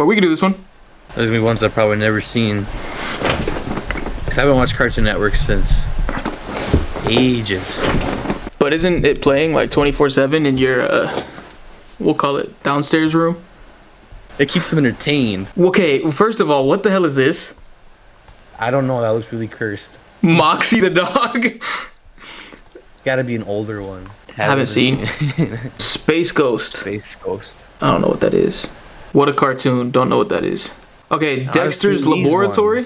But we can do this one. There's gonna be ones I've probably never seen. Cause I haven't watched Cartoon Network since ages. But isn't it playing like 24/7 in your, we'll call it downstairs room? It keeps them entertained. Okay, first of all, what the hell is this? I don't know. That looks really cursed. Moxie the dog? It's gotta be an older one. Haven't seen. Space Ghost. Space Ghost. I don't know what that is. What a cartoon. Don't know what that is. Okay, Dexter's Laboratory.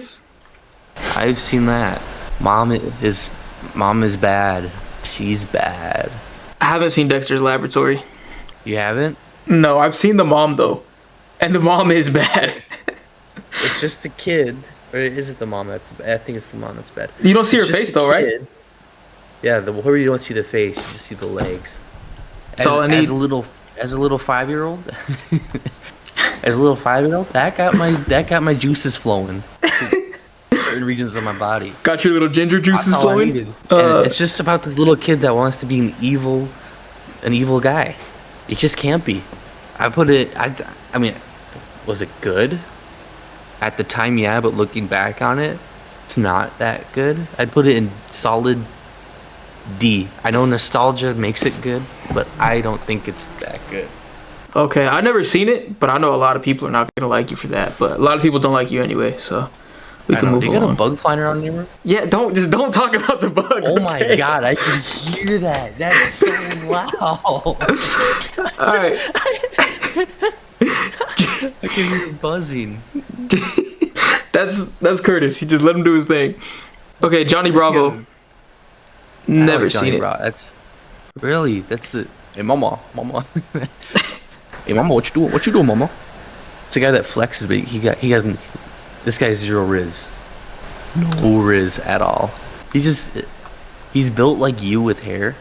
I've seen that. Mom is bad. She's bad. I haven't seen Dexter's Laboratory. You haven't? No, I've seen the mom though. And the mom is bad. It's just the kid. Or is it the mom that's bad? I think it's the mom that's bad. You don't see her face though, right? Yeah, where you don't see the face, you just see the legs. That's all I need. As a little 5-year-old, as a little 5-year-old, that got my juices flowing. Certain regions of my body. Got your little ginger juices flowing. And it's just about this little kid that wants to be an evil guy. It just can't be. I mean, was it good? At the time, yeah, but looking back on it, it's not that good. I'd put it in solid D. I know nostalgia makes it good, but I don't think it's that good. Okay, I've never seen it, but I know a lot of people are not gonna like you for that. But a lot of people don't like you anyway, so we can move on. You got a bug flying around in your room? Yeah, don't talk about the bug. Oh my god, I can hear that. That's so loud. All right. I can hear it buzzing. That's Curtis. He just let him do his thing. Okay, Johnny Bravo. Never seen it. That's the hey mama. Hey mama, what you doing? What you doing, mama? It's a guy that flexes, but he hasn't. This guy's zero riz. No riz at all. He's built like you with hair.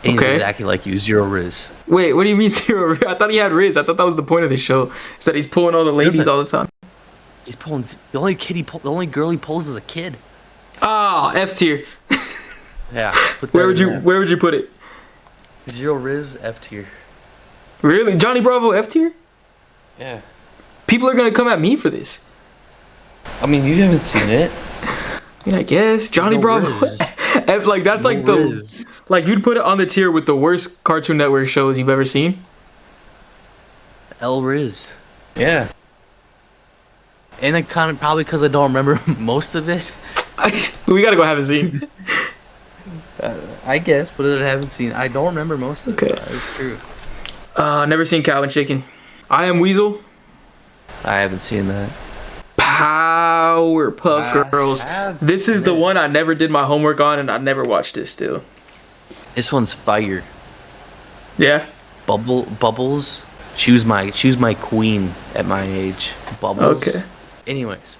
And he's exactly like you, zero riz. Wait, what do you mean zero riz? I thought he had riz. I thought that was the point of the show. Is that he's pulling all the ladies all the time. He's pulling the only girl he pulls is a kid. Ah, F tier. Yeah. Where would you put it? Zero riz, F tier. Really? Johnny Bravo F tier? Yeah. People are gonna come at me for this. I mean, you haven't seen it. I mean, I guess Johnny Bravo. F, like that's like the like you'd put it on the tier with the worst Cartoon Network shows you've ever seen. L Riz. Yeah. And I kind of probably because I don't remember most of it. We gotta go have a scene. I guess, but I haven't seen. I don't remember most of it. It's true. Never seen Cow and Chicken. I Am Weasel. I haven't seen that. Powerpuff Girls. This is the one I never did my homework on, and I never watched it still. This one's fire. Yeah. Bubbles. She was my queen at my age. Bubbles. Okay. Anyways,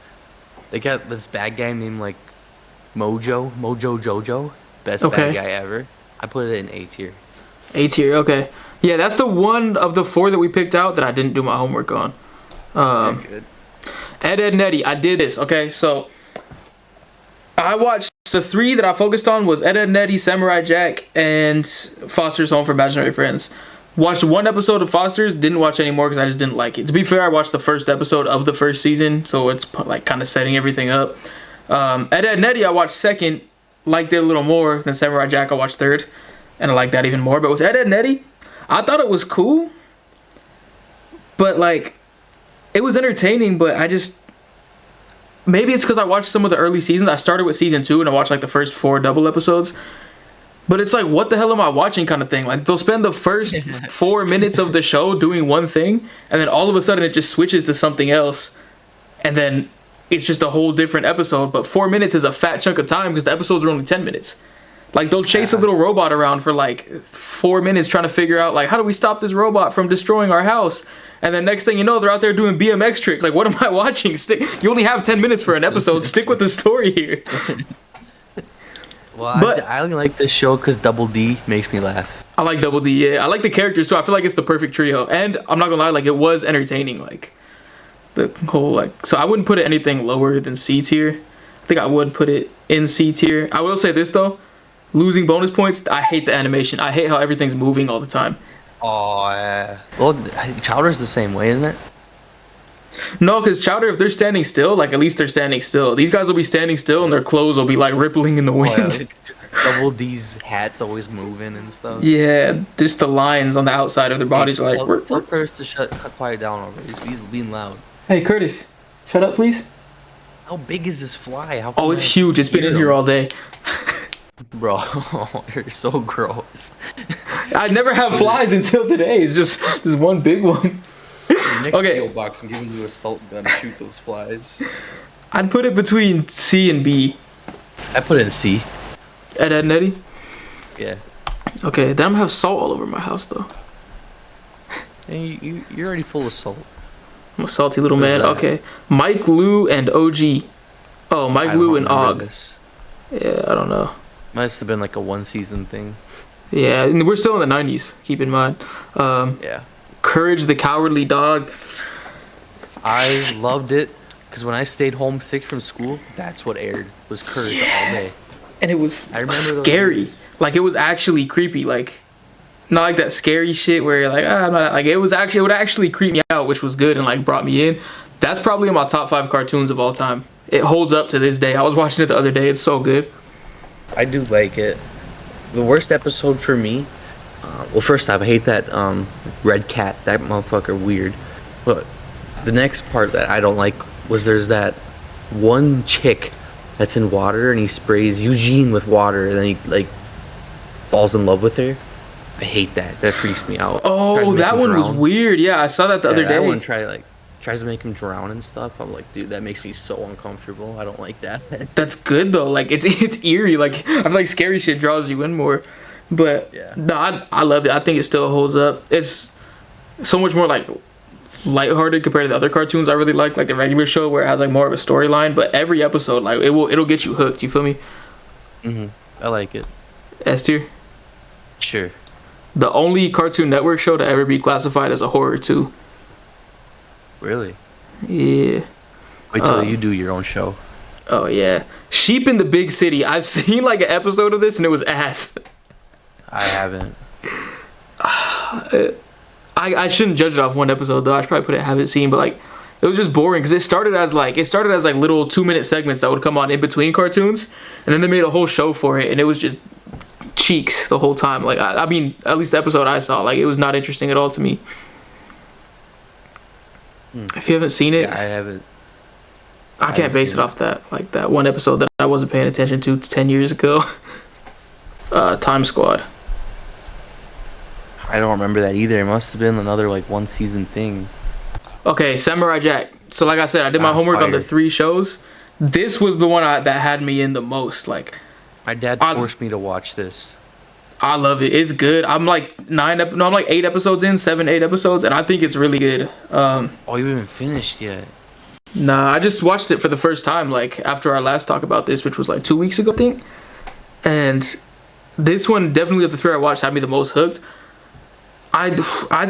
they got this bad guy named like Mojo Jojo. Best bad guy ever. I put it in A tier. A tier, okay. Yeah, that's the one of the 4 that we picked out that I didn't do my homework on. Good. Ed, and Eddy. I did this, okay? So, I watched the 3 that I focused on was Ed, and Eddy, Samurai Jack, and Foster's Home for Imaginary Friends. Watched 1 episode of Foster's, didn't watch any more because I just didn't like it. To be fair, I watched the first episode of the first season, so it's like kind of setting everything up. Ed, and Eddy, I watched 2nd, liked it a little more than Samurai Jack. I watched 3rd, and I liked that even more. But with Ed, and Eddy, I thought it was cool, but like, it was entertaining, but I just, maybe it's because I watched some of the early seasons. I started with season 2 and I watched like the first 4 double episodes. But it's like, what the hell am I watching kind of thing? Like, they'll spend the first 4 minutes of the show doing one thing, and then all of a sudden it just switches to something else, and then it's just a whole different episode. But 4 minutes is a fat chunk of time because the episodes are only 10 minutes. Like, they'll chase a little robot around for like 4 minutes trying to figure out, like, how do we stop this robot from destroying our house? And then next thing you know, they're out there doing BMX tricks. Like, what am I watching? You only have 10 minutes for an episode. Stick with the story here. Well, but I only like this show because Double D makes me laugh. I like Double D, yeah. I like the characters, too. I feel like it's the perfect trio. And I'm not going to lie, like, it was entertaining. Like, the whole, like... So I wouldn't put it anything lower than C tier. I think I would put it in C tier. I will say this, though. Losing bonus points, I hate the animation. I hate how everything's moving all the time. Oh, yeah. Well, Chowder's the same way, isn't it? No, because Chowder, if they're standing still, like at least they're standing still. These guys will be standing still and their clothes will be like rippling in the wind. Oh, yeah, Double D's hats always moving and stuff. Yeah, just the lines on the outside of their bodies are like. Tell Curtis to quiet down already. He's being loud. Hey Curtis, shut up, please. How big is this fly? Oh, it's huge. It's been in here all day. Bro, you're so gross. I never have flies until today. It's just this one big one. Next video box, I'm giving you a salt gun to shoot those flies. I'd put it between C and B. I put it in C. Ed and Eddy? Yeah. Okay, then I'm gonna have salt all over my house though. And you're already full of salt. I'm a salty little man. Okay. Mike, Lou, and OG. Oh, Mike, Lou, and Og. This. Yeah, I don't know. Must have been like a 1-season thing. Yeah, and we're still in the 90s, keep in mind. Yeah. Courage the Cowardly Dog. I loved it because when I stayed home sick from school, that's what aired, was Courage all day. And it was scary. Like, it was actually creepy. Like, not like that scary shit where you're like, I'm not. Like, it would actually creep me out, which was good and, like, brought me in. That's probably in my top 5 cartoons of all time. It holds up to this day. I was watching it the other day. It's so good. I do like it. The worst episode for me, well, first off, I hate that red cat. That motherfucker weird. But the next part that I don't like was there's that one chick that's in water and he sprays Eugene with water and then he like falls in love with her. I hate that. That freaks me out. Oh, that one was weird. Yeah, I saw that the other day. That one tries to make him drown and stuff. I'm like, dude, that makes me so uncomfortable. I don't like that. That's good though. Like it's eerie. Like I feel like scary shit draws you in more. But yeah, no, I love it. I think it still holds up. It's so much more like lighthearted compared to the other cartoons I really like the regular show where it has like more of a storyline. But every episode, like it'll get you hooked. You feel me? I like it. S tier. Sure. The only Cartoon Network show to ever be classified as a horror too. Really? Yeah. Wait till you do your own show. Oh yeah, Sheep in the Big City. I've seen like an episode of this and it was ass. I haven't. I shouldn't judge it off one episode though. I should probably put it haven't seen, but like it was just boring because it started as like little 2-minute segments that would come on in between cartoons, and then they made a whole show for it, and it was just cheeks the whole time. Like I mean, at least the episode I saw, like it was not interesting at all to me. If you haven't seen it, yeah, I haven't. I can't base it off that one episode that I wasn't paying attention to 10 years ago. Time Squad. I don't remember that either. It must have been another like 1-season thing. Okay, Samurai Jack. So like I said, I did my homework on the 3 shows. This was the one that had me in the most. Like, my dad forced me to watch this. I love it. It's good. I'm like 8 episodes in, 8 episodes, and I think it's really good. Oh, you haven't finished yet? Nah, I just watched it for the first time, like after our last talk about this, which was like 2 weeks ago, I think. And this one definitely of the 3 I watched had me the most hooked. I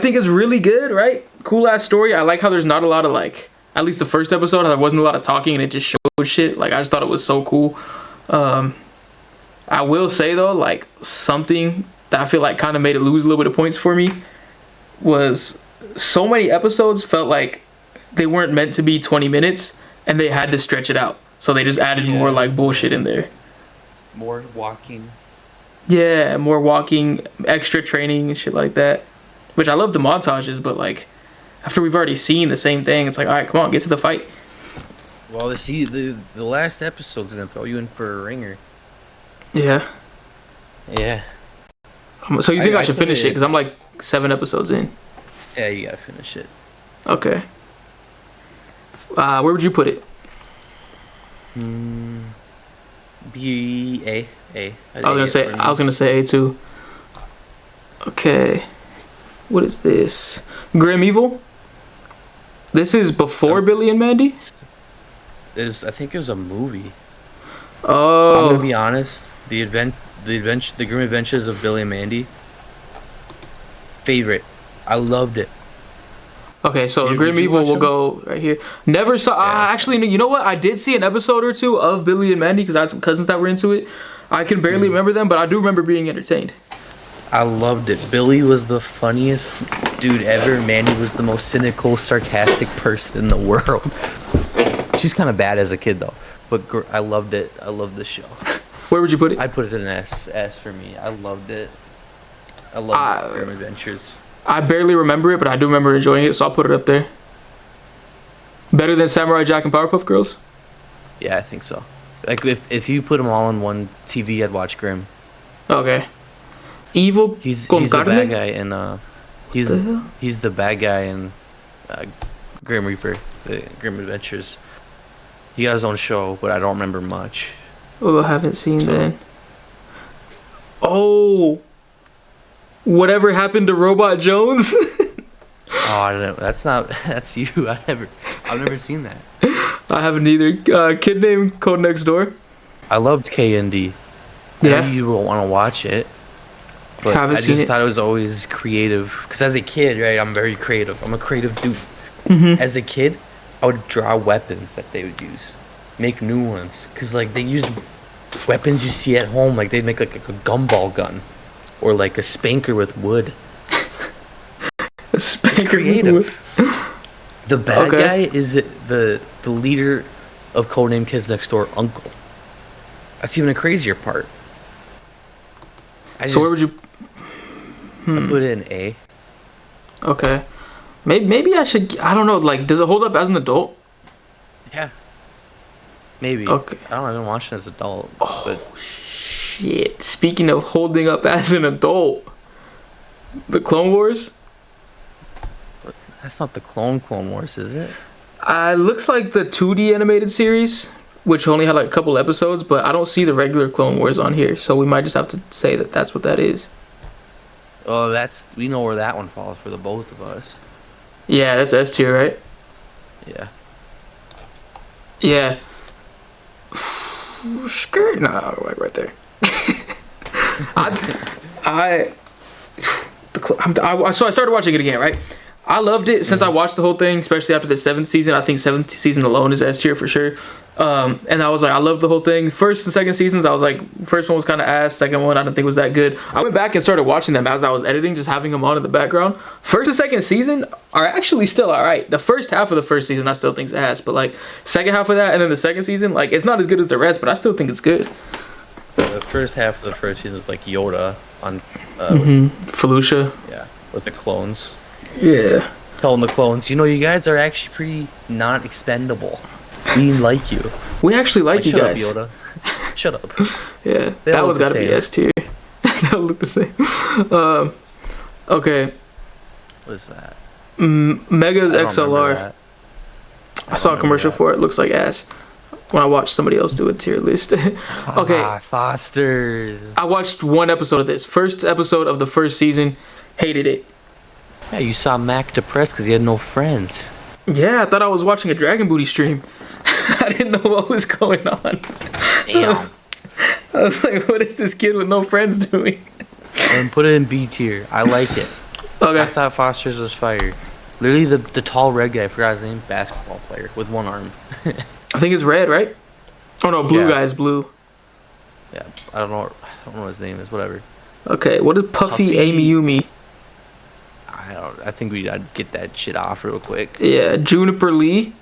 think it's really good, right? Cool ass story. I like how there's not a lot of like, at least the first episode, there wasn't a lot of talking and it just showed shit. Like I just thought it was so cool. I will say though, like something that I feel like kind of made it lose a little bit of points for me was so many episodes felt like they weren't meant to be 20 minutes and they had to stretch it out. So they just added more like bullshit in there. More walking. Yeah, more walking, extra training and shit like that. Which I love the montages, but like after we've already seen the same thing, it's like, all right, come on, get to the fight. Well, the last episode's gonna throw you in for a ringer. Yeah. Yeah. So you think I should finish it? Because I'm like 7 episodes in. Yeah, you gotta finish it. Okay. Where would you put it? B A A. I was gonna say A too. Okay. What is this? Grim Evil? This is before Billy and Mandy? I think it was a movie. Oh. I'm gonna be honest. The Grim Adventures of Billy and Mandy. Favorite. I loved it. Okay, so Grim Evil will go right here. Never saw. Actually, you know what? I did see an episode or 2 of Billy and Mandy because I had some cousins that were into it. I can barely remember them, but I do remember being entertained. I loved it. Billy was the funniest dude ever. Mandy was the most cynical, sarcastic person in the world. She's kind of bad as a kid though, but I loved it. I loved the show. Where would you put it? I'd put it in an S. S for me. I loved it. I loved Adventures. I barely remember it, but I do remember enjoying it, so I'll put it up there. Better than Samurai Jack and Powerpuff Girls? Yeah, I think so. Like if you put them all on one TV, I'd watch Grimm. Okay. Evil. He's the bad guy in he's the bad guy in Grim Reaper, the Grim Adventures. He got his own show, but I don't remember much. Oh, I haven't seen that. Oh, whatever happened to Robot Jones? Oh, I don't know. That's you. I've never seen that. I haven't either. Kid named Code Next Door. I loved K&D. Yeah. I know you don't want to watch it, but I just thought it was always creative. Because as a kid, right, I'm very creative. I'm a creative dude. Mm-hmm. As a kid, I would draw weapons that they would use, make new ones. Because like they used weapons you see at home, like they'd make like a gumball gun, or like a spanker with wood. A spanker creative. With the bad guy is the leader of Codename Kids Next Door, Uncle. That's even a crazier part. So where would you? I put it in A. Okay, maybe I should. I don't know. Like, does it hold up as an adult? Yeah. Maybe. Okay. I don't know. I've been watching as an adult. Oh but shit! Speaking of holding up as an adult, the Clone Wars. That's not the Clone Wars, is it? Looks like the 2D animated series, which only had like a couple episodes, but I don't see the regular Clone Wars on here, so we might just have to say that that's what that is. Oh, we know where that one falls for the both of us. Yeah, that's S tier, right? Yeah. Yeah. Skirt. No, right there. So I started watching it again, right? I loved it since I watched the whole thing, especially after the 7th season. I think 7th season alone is S tier for sure. And I was like, I loved the whole thing. First and second seasons, I was like, first one was kind of ass. Second one, I didn't think was that good. I went back and started watching them as I was editing, just having them on in the background. First and second season are actually still alright. The first half of the first season, I still think is ass. But like, second half of that and then the second season, like, it's not as good as the rest, but I still think it's good. The first half of the first season was like Yoda on Felucia. Yeah, with the clones. Yeah. Telling the clones, you guys are actually pretty not expendable. We like you. We actually like you guys. Shut up, Yoda. Shut up. Yeah, that one's gotta be S tier. That'll look the same. Okay. What is that? Mega's XLR. I saw a commercial for it. Looks like ass. When I watched somebody else do a tier list. Okay. Foster's. I watched one episode of this. First episode of the first season. Hated it. Yeah, you saw Mac depressed because he had no friends. Yeah, I thought I was watching a DragonBooty stream. I didn't know what was going on. Damn. I was like, what is this kid with no friends doing? And put it in B tier. I like it. Okay. I thought Foster's was fire. Literally the tall red guy, I forgot his name, basketball player with one arm. I think it's red, right? Oh no, blue guy is blue. Yeah, I don't know what his name is, whatever. Okay, what is Puffy Amy Yumi? I think I'd get that shit off real quick. Yeah, Juniper Lee.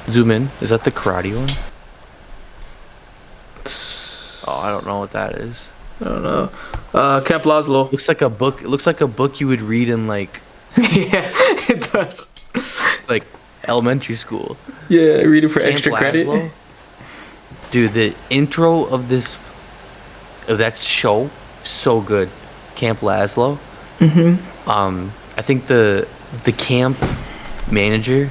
Zoom in. Is that the karate one? Oh, I don't know what that is. I don't know. Camp Lazlo. Looks like a book. It looks like a book you would read in like. Yeah, it does. Like elementary school. Yeah, read it for Camp extra Lazlo? credit. Dude, the intro of that show, so good. Camp Lazlo. I think the camp manager,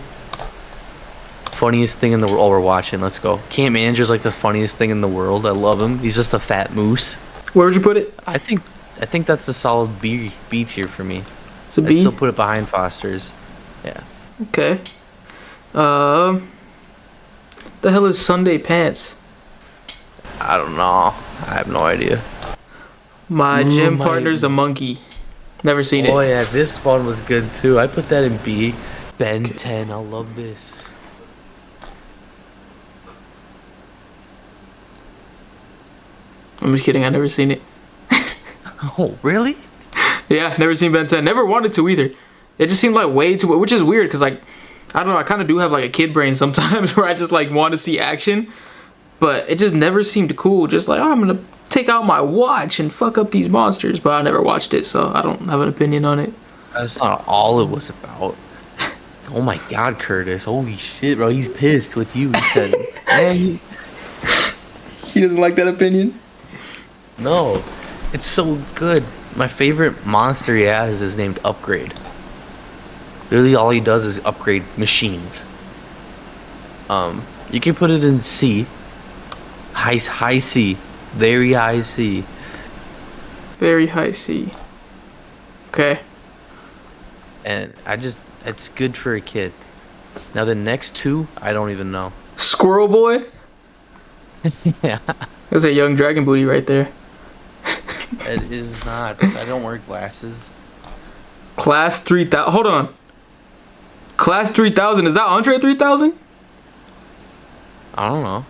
funniest thing in the world. Oh, we're watching. Let's go. Camp manager's like the funniest thing in the world. I love him. He's just a fat moose. Where would you put it? I think that's a solid B tier for me. It's a B. I'd still put it behind Foster's. Yeah. Okay. The hell is Sunday Pants? I don't know. I have no idea. My gym partner's a monkey. Never seen it. Oh yeah, this one was good too. I put that in B. Ben 10. I love this. I'm just kidding. I never seen it. Oh, really? Yeah, never seen Ben 10. Never wanted to either. It just seemed like way too, which is weird because like I don't know. I kind of do have like a kid brain sometimes where I just like want to see action, but it just never seemed cool. Just like, oh, I'm gonna take out my watch and fuck up these monsters. But I never watched it, so I don't have an opinion on it. That's not all it was about. Oh my God, Curtis! Holy shit, bro! He's pissed with you. He said, "Man, He doesn't like that opinion. no, it's so good." My favorite monster he has is named Upgrade. Literally, all he does is upgrade machines. You can put it in C, high C, very high C. Very high C. Okay. And it's good for a kid. Now the next two, I don't even know. Squirrel Boy. Yeah, That's a young DragonBooty right there. it is not. I don't wear glasses. Class 3000. Hold on. Class 3000. Is that Andre 3000? I don't know.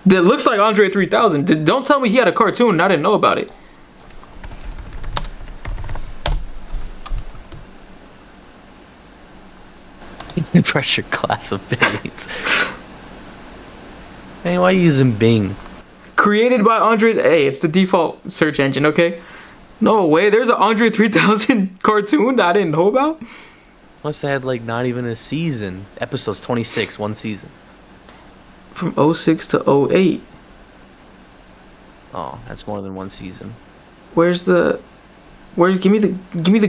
That looks like Andre 3000. Don't tell me he had a cartoon and I didn't know about it. Pressure class of Bates. Hey, why are you using Bing? Created by Andre. Hey, it's the default search engine, okay? No way. There's an Andre 3000 cartoon that I didn't know about. Plus, they had like not even a season. Episodes 26, one season. From 06 to 08. Oh, that's more than one season. Give me the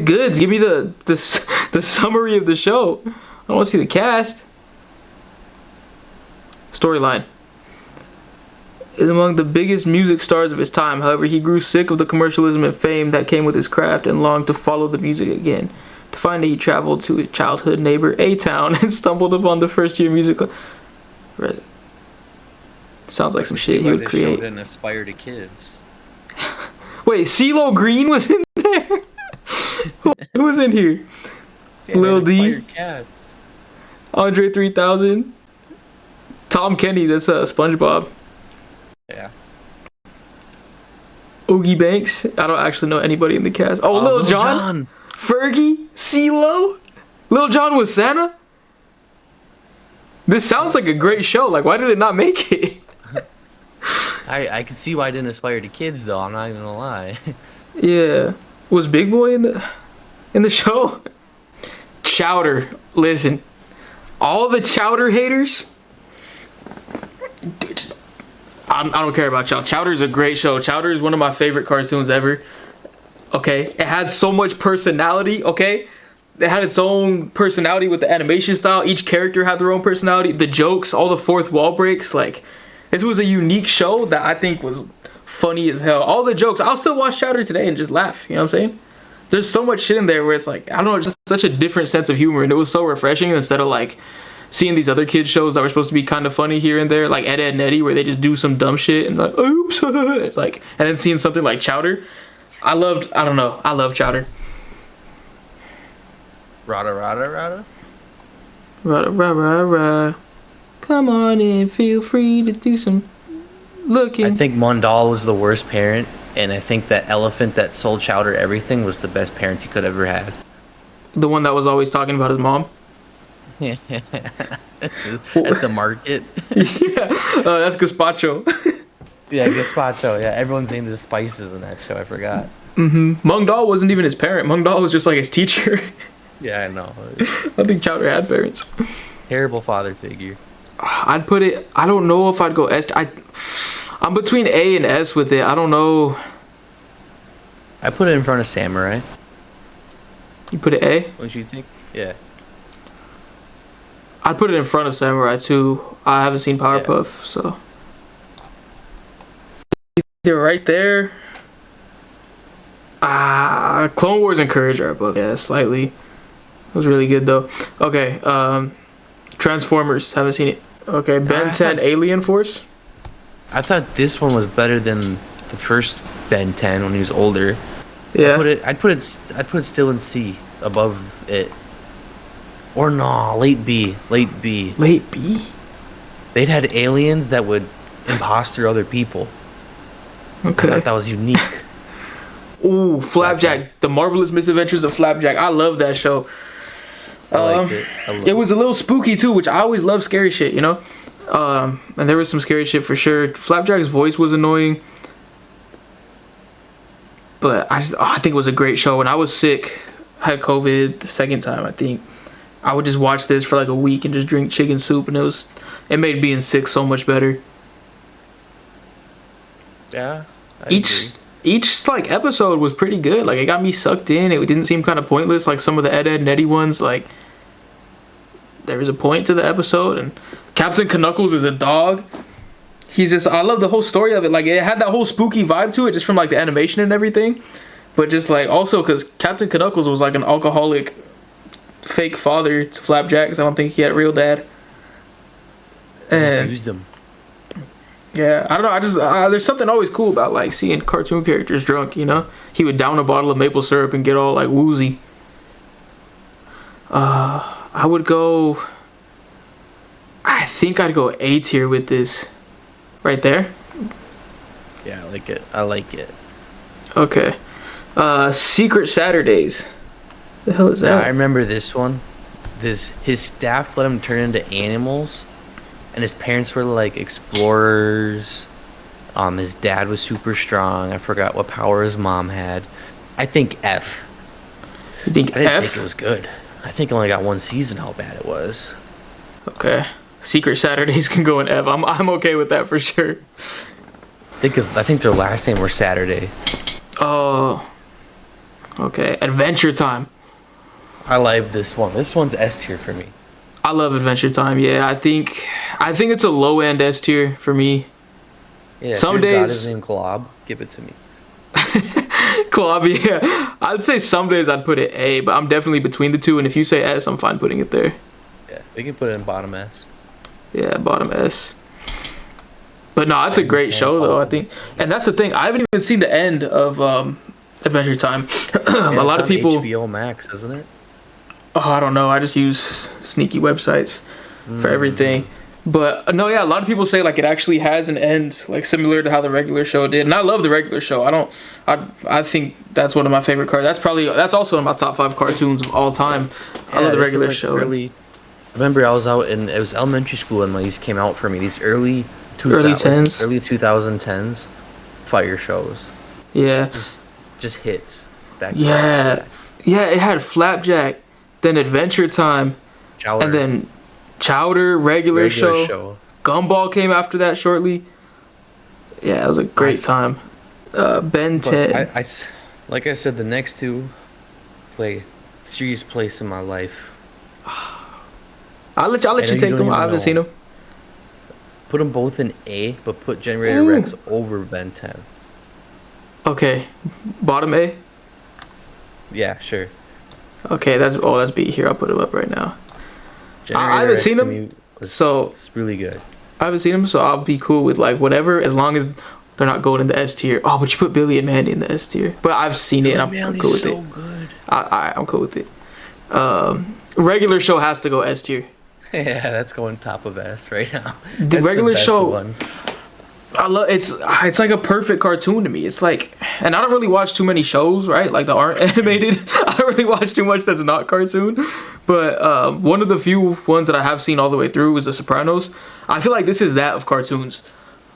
goods. Give me the summary of the show. I don't want to see the cast. Storyline. Is among the biggest music stars of his time. However, he grew sick of the commercialism and fame that came with his craft and longed to follow the music again. To find it, he traveled to his childhood neighbor A-Town and stumbled upon the first-year music. Sounds like some shit he would create. Didn't aspire to kids. Wait, CeeLo Green was in there? Who was in here? Yeah, Lil D, cast. Andre 3000, Tom Kenny, that's SpongeBob. Yeah. Oogie Banks. I don't actually know anybody in the cast. Oh, Lil Jon. Fergie. CeeLo. Lil Jon was Santa. This sounds like a great show. Like, why did it not make it? I can see why I didn't aspire to kids, though. I'm not even gonna lie. Yeah. Was Big Boy in the show? Chowder. Listen. All the Chowder haters. Dude, I don't care about y'all. Chowder's a great show. Chowder is one of my favorite cartoons ever. Okay? It has so much personality, okay? It had its own personality with the animation style. Each character had their own personality. The jokes, all the fourth wall breaks. Like, this was a unique show that I think was funny as hell. All the jokes. I'll still watch Chowder today and just laugh. You know what I'm saying? There's so much shit in there where it's like, I don't know, it's just such a different sense of humor. And it was so refreshing instead of like seeing these other kids shows that were supposed to be kind of funny here and there, like Eddy and Eddy, where they just do some dumb shit and like, oops, like, and then seeing something like Chowder. I love Chowder. Rada rada rada. Rada rada rada. Come on in, feel free to do some looking. I think Mondal was the worst parent, and I think that elephant that sold Chowder everything was the best parent you could ever had. The one that was always talking about his mom. At the market. Yeah, that's Gazpacho. Yeah, gazpacho. Yeah, everyone's named the spices in that show. I forgot. Mung Dal wasn't even his parent. Mung Dal was just like his teacher. Yeah, I know. I think Chowder had parents. Terrible father figure. I'd put it. I don't know if I'd go S. I'm between A and S with it. I don't know. I put it in front of Samurai. You put it A? What do you think? Yeah. I'd put it in front of Samurai too. I haven't seen Powerpuff, so. They're right there. Clone Wars and Courage are above. Yeah, slightly. It was really good though. Okay, Transformers. Haven't seen it. Okay, Ben 10 Alien Force. I thought this one was better than the first Ben 10 when he was older. Yeah. I'd put it still in C above it. Or no, late B. Late B? They'd had aliens that would imposter other people. Okay. I thought that was unique. Ooh, Flapjack. The Marvelous Misadventures of Flapjack. I love that show. I liked it. It was a little spooky too, which I always love scary shit, you know? And there was some scary shit for sure. Flapjack's voice was annoying. But I think it was a great show. When I was sick, I had COVID the second time, I think. I would just watch this for like a week and just drink chicken soup, and it made being sick so much better. Yeah. Each like episode was pretty good. Like, it got me sucked in. It didn't seem kind of pointless like some of the Ed and Eddy ones. Like, there was a point to the episode. And Captain Knuckles is a dog. I love the whole story of it. Like, it had that whole spooky vibe to it just from like the animation and everything. But just like also because Captain Knuckles was like an alcoholic fake father to Flapjack, because I don't think he had a real dad. And used him. Yeah, I don't know. I just there's something always cool about like seeing cartoon characters drunk. You know, he would down a bottle of maple syrup and get all like woozy. I would go. I think I'd go A tier with this. Right there. Yeah, I like it. Okay. Secret Saturdays. The hell is that? Yeah, I remember this one. His staff let him turn into animals, and his parents were like explorers. His dad was super strong. I forgot what power his mom had. I think F. You think I didn't F? think it was good. I think it only got one season. How bad it was. Okay. Secret Saturdays can go in F. I'm okay with that for sure. I think their last name were Saturday. Oh. Okay. Adventure Time. I like this one. This one's S tier for me. I love Adventure Time. Yeah, I think it's a low end S tier for me. Yeah. Some if your god days is named Glob, give it to me. Club, yeah. I'd say some days I'd put it A, but I'm definitely between the two. And if you say S, I'm fine putting it there. Yeah, we can put it in bottom S. Yeah, bottom S. But no, it's a great show though, I think. And that's the thing. I haven't even seen the end of Adventure Time. Yeah, a lot of people. HBO Max, isn't it? Oh, I don't know. I just use sneaky websites for everything. But no, yeah, a lot of people say like it actually has an end, like similar to how the regular show did. And I love the regular show. I think that's one of my favorite cartoons. That's also in my top 5 cartoons of all time. Yeah, I love the regular show. I remember I was out it was elementary school and these came out for me. These early 2010s fire shows. Yeah. Just hits. Yeah, it had Flapjack, then Adventure Time, Chowder. and then Chowder, regular show. Gumball came after that shortly. Yeah, it was a great time. Ben 10. Like I said, the next two play serious place in my life. I'll let you take them. I haven't seen them. Put them both in A, but put Generator Rex over Ben 10. Okay, bottom A. Yeah, sure. Okay, that's B. Here, I'll put them up right now. I haven't seen them, so it's really good. I haven't seen them, so I'll be cool with like whatever, as long as they're not going in the S tier. Oh, but you put Billy and Mandy in the S tier. But I've seen it. And I'm cool with it. Good. I'm cool with it. Regular show has to go S tier. Yeah, that's going top of S right now. The regular show. I love it's like a perfect cartoon to me. It's like, and I don't really watch too many shows, right? Like that aren't animated. I don't really watch too much that's not cartoon. But one of the few ones that I have seen all the way through is The Sopranos. I feel like this is that of cartoons.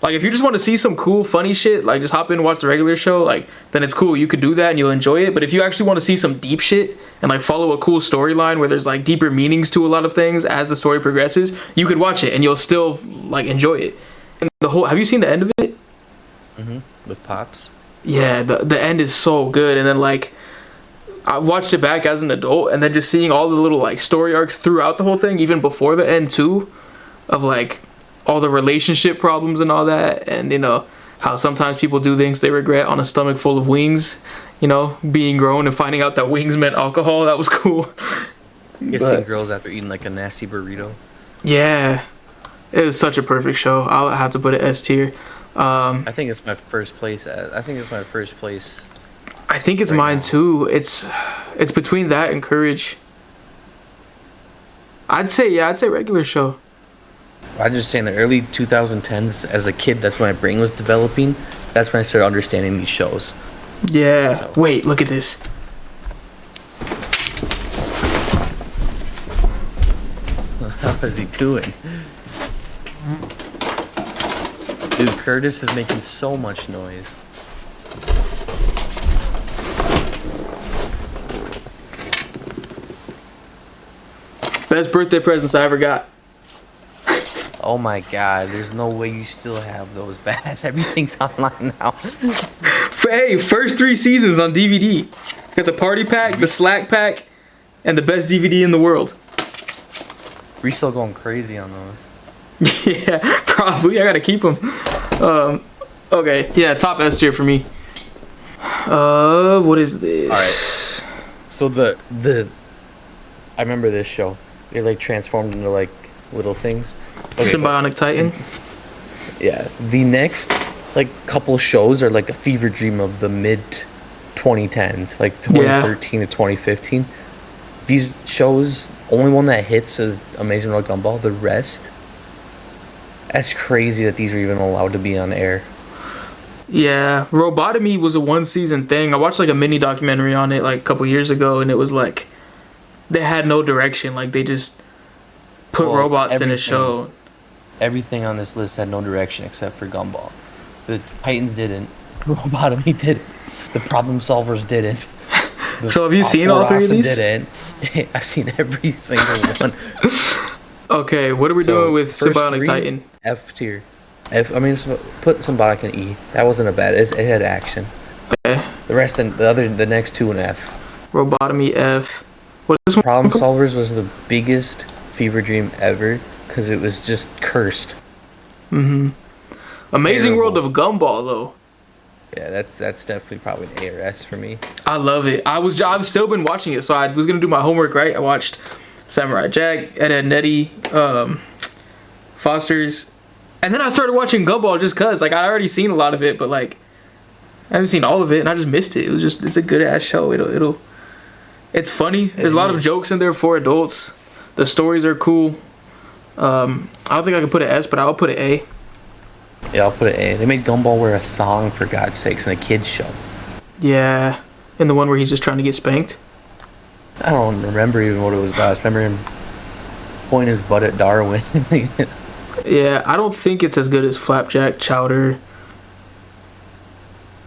Like if you just want to see some cool, funny shit, like just hop in and watch the regular show, like then it's cool. You could do that and you'll enjoy it. But if you actually want to see some deep shit and like follow a cool storyline where there's like deeper meanings to a lot of things as the story progresses, you could watch it and you'll still like enjoy it. And have you seen the end of it? With Pops. Yeah, the end is so good. And then like I watched it back as an adult, and then just seeing all the little like story arcs throughout the whole thing, even before the end too, of like all the relationship problems and all that, and you know how sometimes people do things they regret on a stomach full of wings, you know, being grown and finding out that wings meant alcohol. That was cool. Kissing girls after eating like a nasty burrito. Yeah, it was such a perfect show. I'll have to put it S tier. I think it's my first place. I think it's my first place. I think it's mine too. It's between that and Courage. I'd say regular show. I'm just saying the early 2010s, as a kid, that's when my brain was developing. That's when I started understanding these shows. Yeah. So- Wait, look at this. What is he doing? Dude, Curtis is making so much noise. Best birthday presents I ever got. Oh my god, there's no way you still have those bats. Everything's online now. Hey, first 3 seasons on DVD. Got the party pack, the slack pack, and the best DVD in the world. We're still going crazy on those. Yeah, probably. I gotta keep them. Okay, yeah, top S tier for me. What is this? Alright. So the I remember this show. They like transformed into like little things. Okay, Sym-Bionic Titan. Yeah. The next like couple shows are like a fever dream of the mid 2010s, like 2013 to 2015. These shows, only one that hits is Amazing World Gumball. The rest, that's crazy that these are even allowed to be on air. Yeah, Robotomy was a 1-season thing. I watched like a mini documentary on it like a couple years ago, and it was like they had no direction. Like they just put Well, robots in a show. Everything on this list had no direction except for Gumball. The Titans didn't. Robotomy didn't. The Problem Solvers didn't. The So have you seen all 3 of Awesome these? Didn't. I've seen every single one. Okay, what are we So, doing with first Sym-Bionic 3, Titan? F tier. F. I mean, put Sym-Bionic in E. That wasn't a bad. It had action. Okay, The rest, the next 2 in F. Robotomy F. What is this one? Problem Solvers was the biggest fever dream ever because it was just cursed. Amazing Terrible. World of Gumball though. Yeah, that's definitely probably an A or S for me. I love it. I've still been watching it, so I was gonna do my homework, right? I watched Samurai Jack, Eddy and Eddy, Foster's, and then I started watching Gumball just cause like I already seen a lot of it, but like I haven't seen all of it, and I just missed it. It's a good ass show. It's funny. There's a lot of jokes in there for adults. The stories are cool. I don't think I can put an S, but I'll put an A. Yeah, I'll put it A. They made Gumball wear a thong for God's sakes in a kid's show. Yeah, and the one where he's just trying to get spanked. I don't remember even what it was about. I just remember him pointing his butt at Darwin. Yeah, I don't think it's as good as Flapjack, Chowder.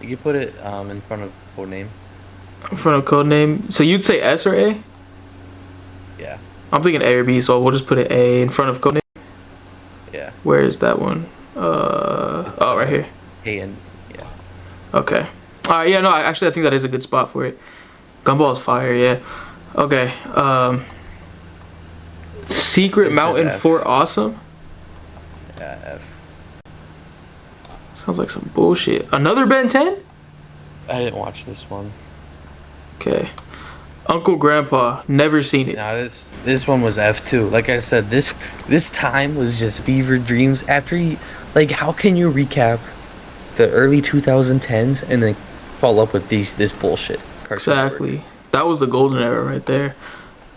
You could put it in front of Codename. In front of Codename. So you'd say S or A? Yeah, I'm thinking A or B, so we'll just put an A in front of Codename. yeah. Where is that one? Oh, right here. A and yeah. Okay. Alright, yeah, no, I think that is a good spot for it. Gumball is fire, yeah. Okay. Secret This is Mountain F. Fort Awesome? Yeah, F. Sounds like some bullshit. Another Ben 10? I didn't watch this one. Okay. Uncle Grandpa, never seen it. Now this one was F too. Like I said, this time was just fever dreams. Like how can you recap the early 2010s and then follow up with this bullshit? Cartoon Network. Exactly. That was the golden era right there.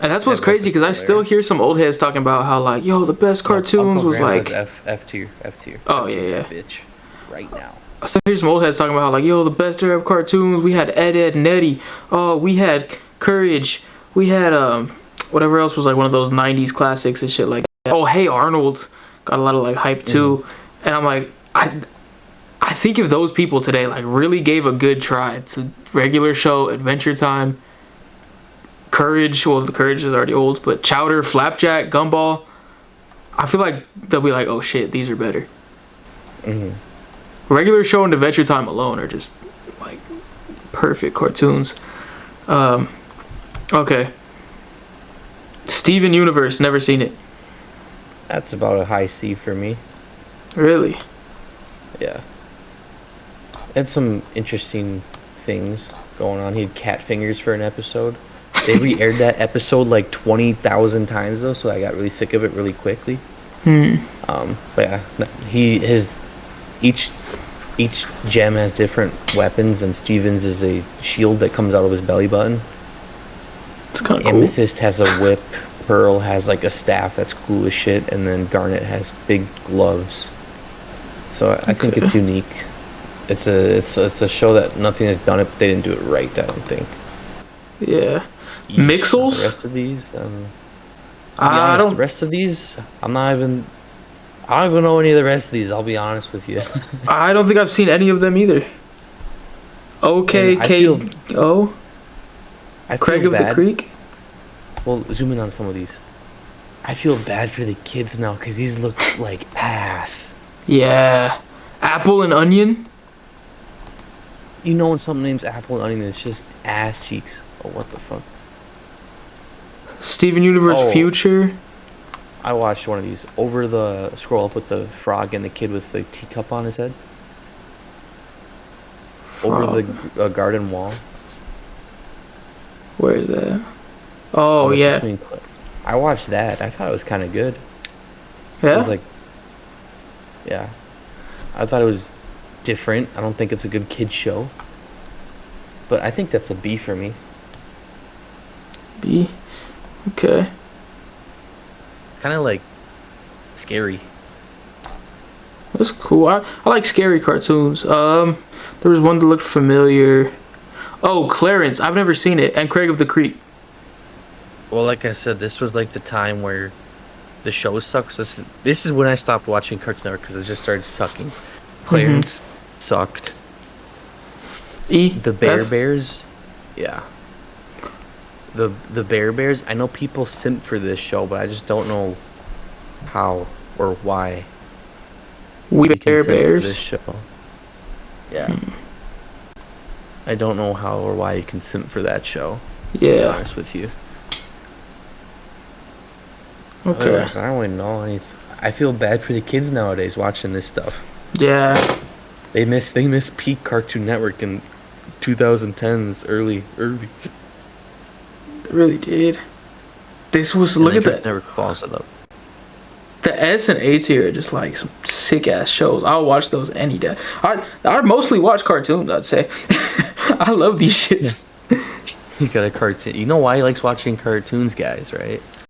And that's what's That was crazy the because I golden still era. hear some old heads talking about how like, yo, the best cartoons Uncle was Grandma's like. F tier. Oh, F tier, yeah. bitch. Right now. I still hear some old heads talking about how like, yo, the best era of cartoons. We had Ed and Eddy. Oh, we had Courage. We had whatever else was like one of those '90s classics and shit like that. Oh, Hey Arnold got a lot of like hype too. And I'm like, I think if those people today like really gave a good try to regular show, Adventure Time, Courage. Well, the Courage is already old, but Chowder, Flapjack, Gumball. I feel like they'll be like, oh shit, these are better. Regular show and Adventure Time alone are just like perfect cartoons. Okay. Steven Universe, never seen it. That's about a high C for me. Really? Yeah. Had some interesting things going on. He had cat fingers for an episode. They re-aired that episode like 20,000 times though, so I got really sick of it really quickly. But yeah, each gem has different weapons, and Steven's is a shield that comes out of his belly button. It's kind of cool. Amethyst has a whip. Pearl has like a staff that's cool as shit, and then Garnet has big gloves. So I think it's unique. It's a show that nothing has done it, but they didn't do it right. I don't think. Yeah. The Mixels? rest of these, to be I honest, don't. the rest of these, I don't even know any of the rest of these. I'll be honest with you. I don't think I've seen any of them either. Okay, And I feel- K.O. I Craig feel of the bad. Creek. Well, zoom in on some of these. I feel bad for the kids now because these look like ass. Yeah. Apple and Onion. You know when something names Apple and Onion, it's just ass cheeks. Oh, what the fuck? Steven Universe Oh. Future. I watched one of these. Over the scroll up with the frog and the kid with the teacup on his head. Over the garden wall. Where is that? Oh, Almost yeah. between I watched that. I thought it was kind of good. It Yeah? was like, yeah. I thought it was different. I don't think it's a good kid show. But I think that's a B for me. B. Okay. Kind of like scary. That's cool. I like scary cartoons. There was one that looked familiar. Oh, Clarence. I've never seen it. And Craig of the Creek. Well, like I said, this was like the time where the show sucks. This is when I stopped watching Cartoon Network because it just started sucking. Clarence sucked. E. The Bear F? Bears, yeah. The Bear Bears. I know people simp for this show, but I just don't know how or why. We you can Bear simp for Bears. this show. Yeah. I don't know how or why you can simp for that show. To be Yeah. honest with you. Okay. Otherwise, I don't really know anything. I feel bad for the kids nowadays watching this stuff. Yeah. They miss peak Cartoon Network in 2010s early. It really did. This was And look then at Cartoon that. Network follows it up. The S and A tier are just like some sick ass shows. I'll watch those any day. I mostly watch cartoons, I'd say. I love these shits. He's got a cartoon. You know why he likes watching cartoons, guys, right?